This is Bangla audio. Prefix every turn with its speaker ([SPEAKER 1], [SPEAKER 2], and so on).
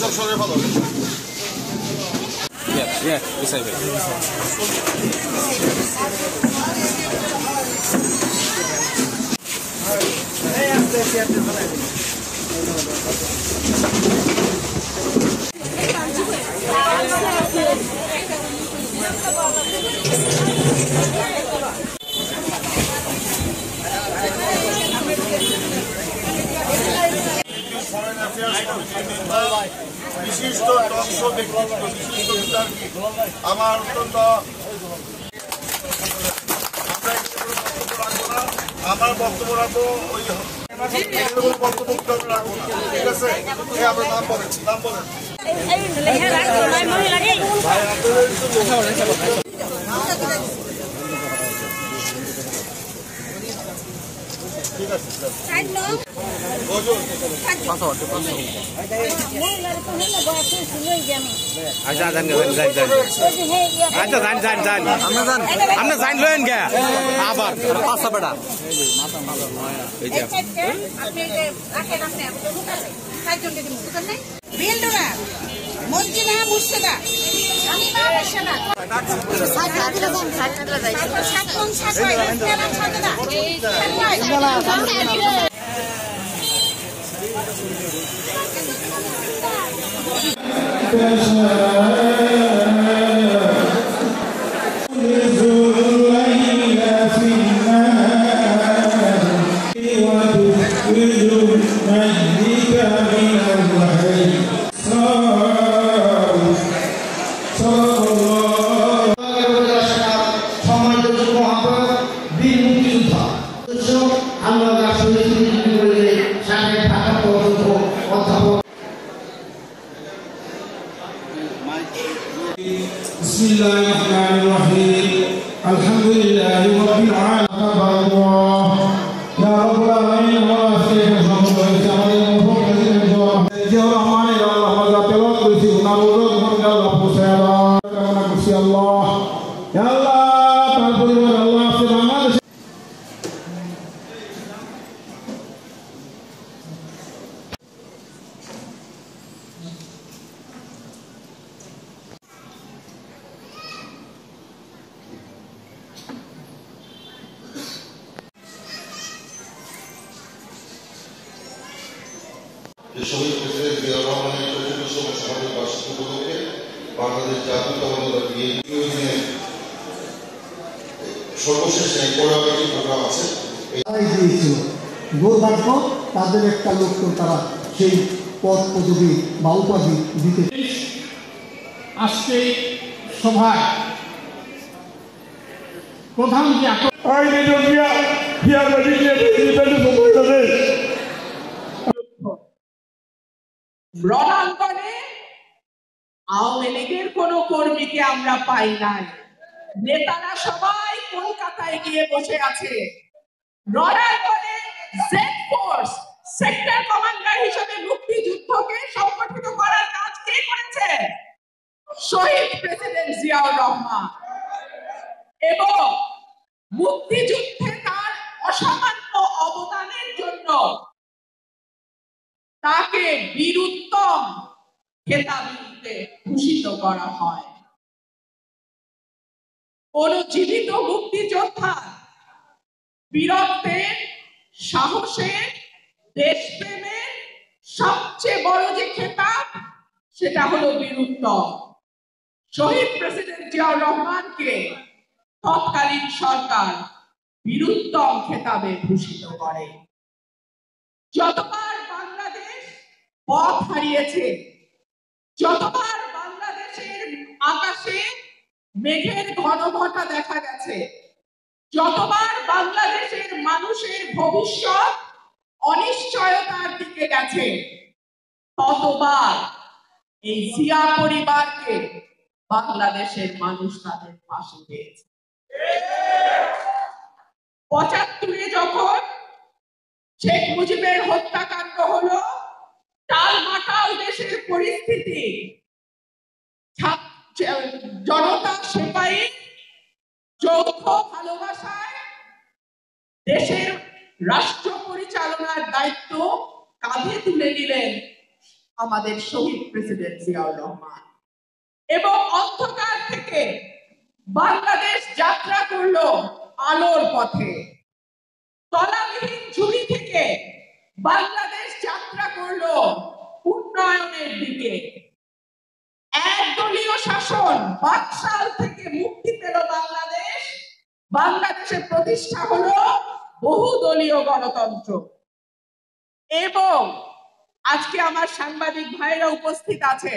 [SPEAKER 1] সব সরে ভালো বিশিষ্ট টকশো ব্যক্তিত্ব বিশিষ্ট বিতর্কী আমার অত্যন্ত আমার বক্তব্য রাখবো ওই বক্তব্য রাখবো না ঠিক আছে আমরা নাম বলেন ঠিক আছে
[SPEAKER 2] Bismillahirrahmanirrahim. Alhamdulillahi rabbil alamin. Ya rabbal alamin wa assalatu
[SPEAKER 1] শহীদ প্রেসিডেন্ট জিয়াউর রহমানের ৪৫তম স্বাধীনতা বার্ষিকী উপলক্ষে বাংলাদেশ জাতীয়তাবাদী বিএনপি সর্বশেষ কোরাবেটি প্রোগ্রাম আছে
[SPEAKER 3] দিয়েছিল দুর্ভাগ্য তাদের একটা লক্ষ্য তারা সেই পদ পদবি বা উপাধি দিতে
[SPEAKER 2] আজকে সভায় প্রধান
[SPEAKER 4] রণাঙ্গনে আওয়ামী লীগের কোন কর্মীকে আমরা পাই নাই। নেতারা সবাই কলকাতায় গিয়ে বসে আছে। রণাঙ্গনে জেড ফোর্স সেক্টর কমান্ডার হিসেবে মুক্তিযুদ্ধকে সংগঠিত করার কাজ কে করেছে? শহীদ প্রেসিডেন্ট জিয়াউর রহমান। এবং মুক্তিযুদ্ধে তার অসামান্য অবদানের জন্য তাকে বীরুত্তম খেতাবে ভূষিত করা হয়। কোন জীবিত মুক্তিযোদ্ধা বীরত্বের, সাহসের, দেশপ্রেমের সবচেয়ে বড় যে খেতাব সেটা হলো বীরুত্তম। শহীদ প্রেসিডেন্ট জিয়াউর রহমানকে তৎকালীন সরকার বীরুত্তম খেতাবে ভূষিত করে। যতবার বাংলাদেশ পথ হারিয়েছে, যতবার বাংলাদেশের আকাশে মেঘের ঘনঘটা দেখা গেছে, যতবার বাংলাদেশের মানুষের ভবিষ্যৎ অনিশ্চয়তার দিকে গেছে, ততবার এই জিয়া পরিবারকে বাংলাদেশের মানুষ তাদের পাশে পেয়েছে। ৭৫-এ যখন শেখ মুজিবের হত্যাকাণ্ড হলো টালমাটাল দেশের পরিস্থিতি, জনতা সেপাই যৌথ ভালোবাসায় দেশের রাষ্ট্র পরিচালনার দায়িত্ব কাঁধে তুলে নিলেন আমাদের শহীদ প্রেসিডেন্ট জিয়াউর রহমান, এবং অন্ধকার থেকে বাংলাদেশ যাত্রা করলো আলোর পথে। তলাবিহীন ঝুলি থেকে বাংলাদেশ যাত্রা করলো উন্নয়নের দিকে। একদলীয় শাসন বাকশাল থেকে মুক্তি পেল বাংলাদেশ, বাংলাদেশের প্রতিষ্ঠা হলো বহুদলীয় গণতন্ত্র। এবং আজকে আমার সাংবাদিক ভাইরা উপস্থিত আছে,